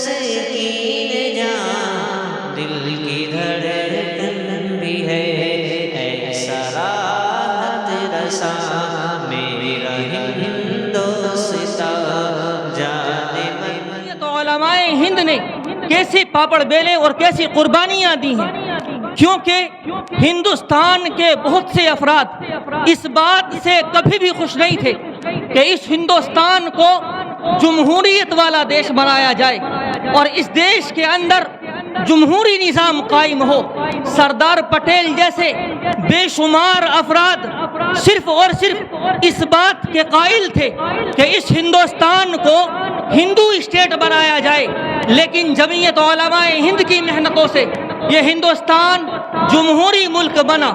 تسکین جان دل کی دھڑکن بھی ہے، ایسا راحت رسا میرا ہندوستان جانے من۔ تو علماء ہند نے کیسی پاپڑ بیلیں اور کیسی قربانیاں دی ہیں، کیونکہ ہندوستان کے بہت سے افراد اس بات سے کبھی بھی خوش نہیں تھے کہ اس ہندوستان کو جمہوریت والا دیش بنایا جائے اور اس دیش کے اندر جمہوری نظام قائم ہو۔ سردار پٹیل جیسے بے شمار افراد صرف اور صرف اس بات کے قائل تھے کہ اس ہندوستان کو ہندو اسٹیٹ بنایا جائے، لیکن جمعیت علماء ہند کی محنتوں سے یہ ہندوستان جمہوری ملک بنا۔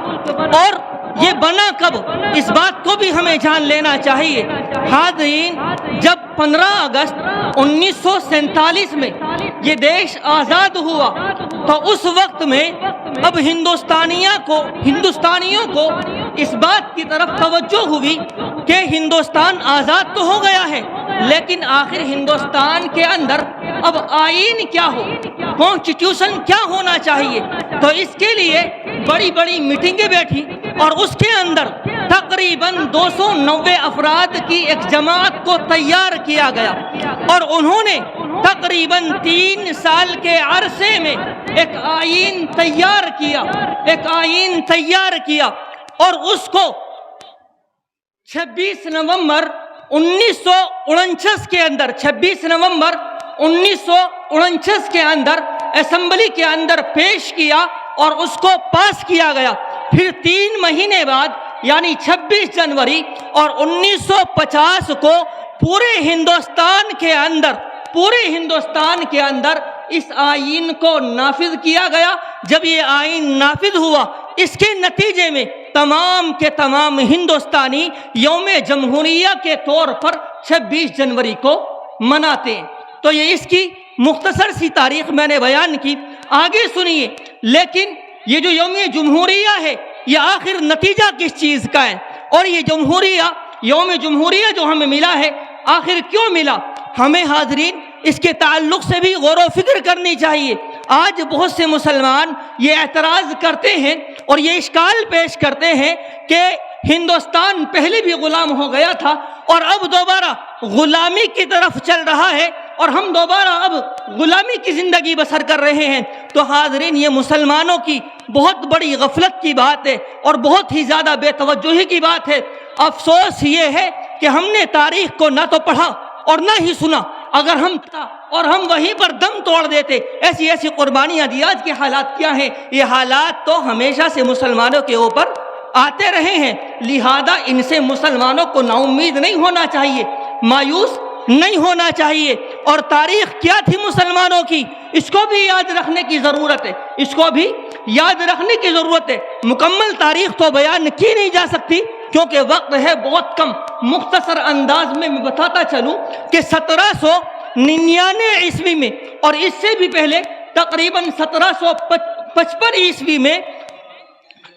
اور یہ بنا کب، اس بات کو بھی ہمیں جان لینا چاہیے۔ حاضرین، جب 15 اگست 1947 میں یہ دیش آزاد ہوا تو اس وقت میں اب ہندوستانیوں کو اس بات کی طرف توجہ ہوئی کہ ہندوستان آزاد تو ہو گیا ہے، لیکن آخر ہندوستان کے اندر اب آئین کیا ہو، کانسٹیٹیوشن کیا ہونا چاہیے۔ تو اس کے لیے بڑی بڑی میٹنگیں بیٹھی اور اس کے اندر تقریباً 290 افراد کی ایک جماعت کو تیار کیا گیا اور انہوں نے تقریباً 3 سال کے عرصے میں ایک آئین تیار کیا اور اس کو 26 نومبر 1949 کے اندر اسمبلی کے اندر پیش کیا اور اس کو پاس کیا گیا۔ پھر 3 مہینے بعد یعنی 26 جنوری اور 1950 کو پورے ہندوستان کے اندر اس آئین کو نافذ کیا گیا۔ جب یہ آئین نافذ ہوا، اس کے نتیجے میں تمام کے تمام ہندوستانی یوم جمہوریہ کے طور پر 26 جنوری کو مناتے ہیں۔ تو یہ اس کی مختصر سی تاریخ میں نے بیان کی، آگے سنیے۔ لیکن یہ جو یوم جمہوریہ ہے، یہ آخر نتیجہ کس چیز کا ہے، اور یہ یوم جمہوریہ جو ہمیں ملا ہے آخر کیوں ملا؟ ہمیں حاضرین اس کے تعلق سے بھی غور و فکر کرنی چاہیے۔ آج بہت سے مسلمان یہ اعتراض کرتے ہیں اور یہ اشکال پیش کرتے ہیں کہ ہندوستان پہلے بھی غلام ہو گیا تھا اور اب دوبارہ غلامی کی طرف چل رہا ہے اور ہم دوبارہ اب غلامی کی زندگی بسر کر رہے ہیں۔ تو حاضرین، یہ مسلمانوں کی بہت بڑی غفلت کی بات ہے اور بہت ہی زیادہ بے توجہی کی بات ہے۔ افسوس یہ ہے کہ ہم نے تاریخ کو نہ تو پڑھا اور نہ ہی سنا۔ اگر ہم وہیں پر دم توڑ دیتے، ایسی قربانیاں دی۔ آج کے حالات کیا ہیں؟ یہ حالات تو ہمیشہ سے مسلمانوں کے اوپر آتے رہے ہیں، لہذا ان سے مسلمانوں کو نا امید نہیں ہونا چاہیے، مایوس نہیں ہونا چاہیے۔ اور تاریخ کیا تھی مسلمانوں کی، اس کو بھی یاد رکھنے کی ضرورت ہے، مکمل تاریخ تو بیان کی نہیں جا سکتی کیونکہ وقت ہے بہت کم۔ مختصر انداز میں بتاتا چلوں کہ 1799 عیسوی میں اور اس سے بھی پہلے تقریباً 1755 عیسوی میں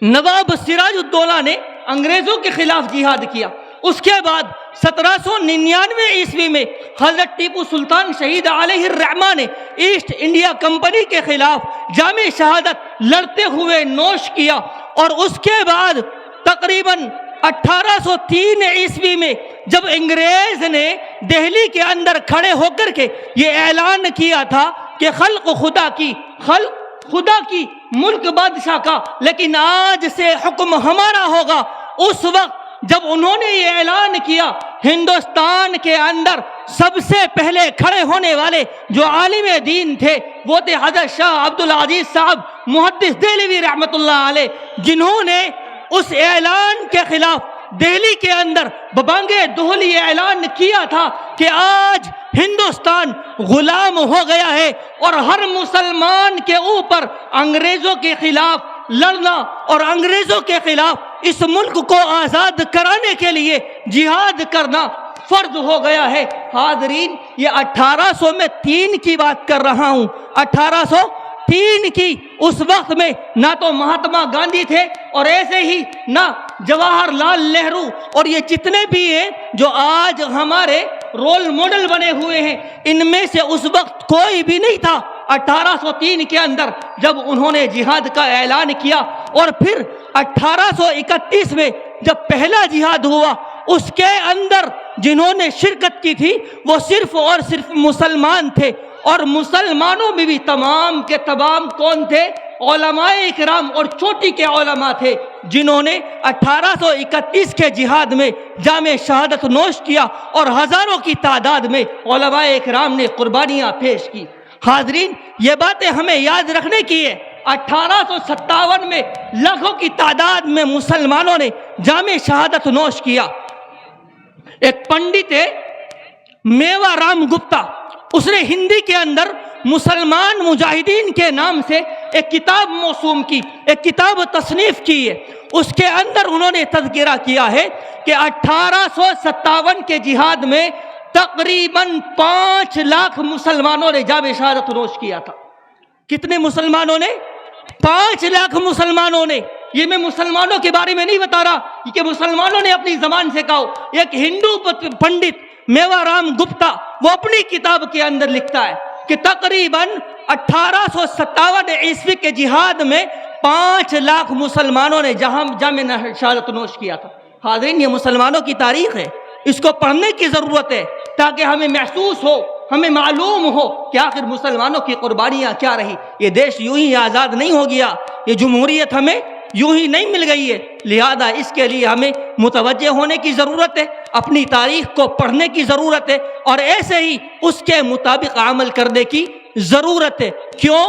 نواب سراج الدولہ نے انگریزوں کے خلاف جہاد کیا۔ اس کے بعد 1799 عیسوی میں حضرت ٹیپو سلطان شہید علیہ الرحمہ نے ایسٹ انڈیا کمپنی کے خلاف جام شہادت لڑتے ہوئے نوش کیا، اور اس کے بعد تقریباً 1803 عیسوی میں جب انگریز نے دہلی کے اندر کھڑے ہو کر کے یہ اعلان کیا تھا کہ خلق خدا کی ملک بادشاہ کا، لیکن آج سے حکم ہمارا ہوگا، اس وقت جب انہوں نے یہ اعلان کیا، ہندوستان کے اندر سب سے پہلے کھڑے ہونے والے جو عالم دین تھے وہ تھے حضرت شاہ عبدالعزیز صاحب محدث دہلوی رحمۃ اللہ علیہ، جنہوں نے اس اعلان کے خلاف دہلی کے اندر ببانگے دہلی اعلان کیا تھا کہ آج ہندوستان غلام ہو گیا ہے اور ہر مسلمان کے اوپر انگریزوں کے خلاف لڑنا اور انگریزوں کے خلاف اس ملک کو آزاد کرانے کے لیے جہاد کرنا فرض ہو گیا ہے۔ حاضرین، یہ 1803 کی بات کر رہا ہوں، 1803 کی۔ اس وقت میں نہ تو مہاتما گاندھی تھے اور ایسے ہی نہ جواہر لال نہرو اور یہ جتنے بھی ہیں جو آج ہمارے رول ماڈل بنے ہوئے ہیں، ان میں سے اس وقت کوئی بھی نہیں تھا 1803 کے اندر جب انہوں نے جہاد کا اعلان کیا، اور پھر 1831 میں جب پہلا جہاد ہوا اس کے اندر جنہوں نے شرکت کی تھی وہ صرف اور صرف مسلمان تھے، اور مسلمانوں میں بھی تمام کے تمام کون تھے؟ علماء اکرام اور چوٹی کے علماء تھے، جنہوں نے 1831 کے جہاد میں جامِ شہادت نوش کیا اور ہزاروں کی تعداد میں علماء اکرام نے قربانیاں پیش کی۔ حاضرین، یہ باتیں ہمیں یاد رکھنے کی ہے۔ 1857 میں لاکھوں کی تعداد میں مسلمانوں نے جامِ شہادت نوش کیا۔ ایک پنڈت ہے میوا رام گپتا، اس نے ہندی کے اندر مسلمان مجاہدین کے نام سے ایک کتاب موسوم کی، ایک کتاب تصنیف کی ہے۔ اس کے اندر انہوں نے تذکرہ کیا ہے کہ 1857 کے جہاد میں تقریباً 5 لاکھ مسلمانوں نے جامِ شہادت نوش کیا تھا۔ کتنے مسلمانوں نے؟ 5 لاکھ مسلمانوں نے۔ یہ میں مسلمانوں کے بارے میں نہیں بتا رہا کہ مسلمانوں نے اپنی زبان سے کہا۔ ایک ہندو پنڈت میوا رام گپتا وہ اپنی کتاب کے اندر لکھتا ہے کہ تقریباً 1857 عیسوی کے جہاد میں 5 لاکھ مسلمانوں نے جامع شہادت نوش کیا تھا۔ حاضرین، یہ مسلمانوں کی تاریخ ہے، اس کو پڑھنے کی ضرورت ہے تاکہ ہمیں محسوس ہو، ہمیں معلوم ہو کہ آخر مسلمانوں کی قربانیاں کیا رہی۔ یہ دیش یوں ہی آزاد نہیں ہو گیا، یہ جمہوریت ہمیں یوں ہی نہیں مل گئی ہے، لہذا اس کے لیے ہمیں متوجہ ہونے کی ضرورت ہے، اپنی تاریخ کو پڑھنے کی ضرورت ہے، اور ایسے ہی اس کے مطابق عمل کرنے کی ضرورت ہے۔ کیوں؟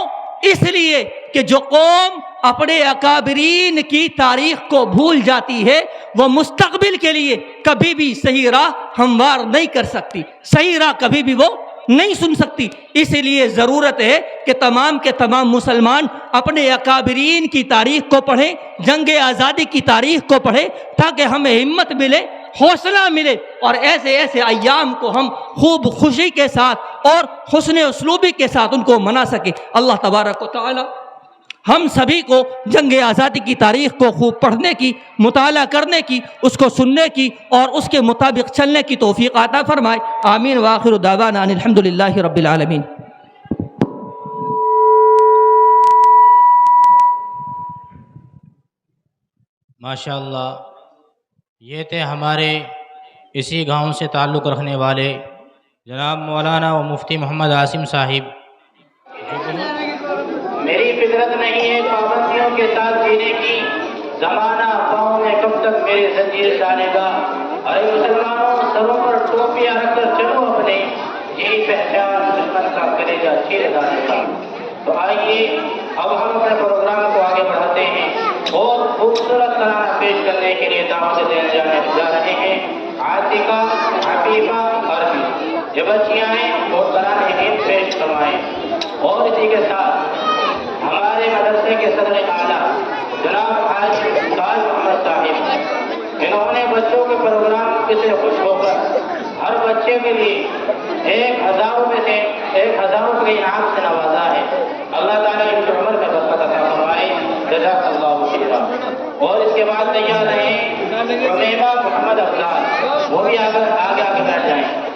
اس لیے کہ جو قوم اپنے اکابرین کی تاریخ کو بھول جاتی ہے وہ مستقبل کے لیے کبھی بھی صحیح راہ ہموار نہیں کر سکتی، صحیح راہ کبھی بھی وہ نہیں سن سکتی۔ اسی لیے ضرورت ہے کہ تمام کے تمام مسلمان اپنے اکابرین کی تاریخ کو پڑھیں، جنگ آزادی کی تاریخ کو پڑھیں، تاکہ ہمیں ہمت ملے، حوصلہ ملے، اور ایسے ایسے ایام کو ہم خوب خوشی کے ساتھ اور حسن اسلوبی کے ساتھ ان کو منا سکیں۔ اللہ تبارک و تعالی ہم سبھی کو جنگ آزادی کی تاریخ کو خوب پڑھنے کی، مطالعہ کرنے کی، اس کو سننے کی اور اس کے مطابق چلنے کی توفیق عطا فرمائے۔ آمین وآخر دعوانا ان الحمدللہ رب العالمین۔ ماشاءاللہ، یہ تھے ہمارے اسی گاؤں سے تعلق رکھنے والے جناب مولانا و مفتی محمد عاصم صاحب۔ میری فطرت نہیں ہے پابندیوں کے ساتھ جینے کی، زمانہ پاؤں میں کب تک میرے زنجیر ڈالے گا۔ ارے مسلمانوں، سروں پر ٹوپیاں رکھ کر چلو اپنے، یہی پہچان دشمن کا کلیجہ چیر ڈالے گا۔ تو آئیے اب ہم اپنے پروگرام کو آگے بڑھاتے ہیں اور خوبصورت ترانہ پیش کرنے کے لیے دعوت دینے جا رہے ہیں عاتقہ، حفیفہ، عربی۔ یہ بچیاں ہیں وہ ترانے گیت پیش کروائیں، اور اسی کے ساتھ ہمارے مدرسے کے صدر اعلیٰ جناب حاج تاج محمد صاحب، انہوں نے بچوں کے پروگرام سے خوش ہو کر ہر بچے کے لیے 1000 میں سے 1000 کے انعام سے نوازا ہے۔ اللہ تعالیٰ ان کی عمر میں برکت عطا فرمائے، جزاک اللہ خیرا۔ اور اس کے بعد تیار رہیں عمیمہ محمد افضال، وہ بھی آگے بیٹھ جائیں۔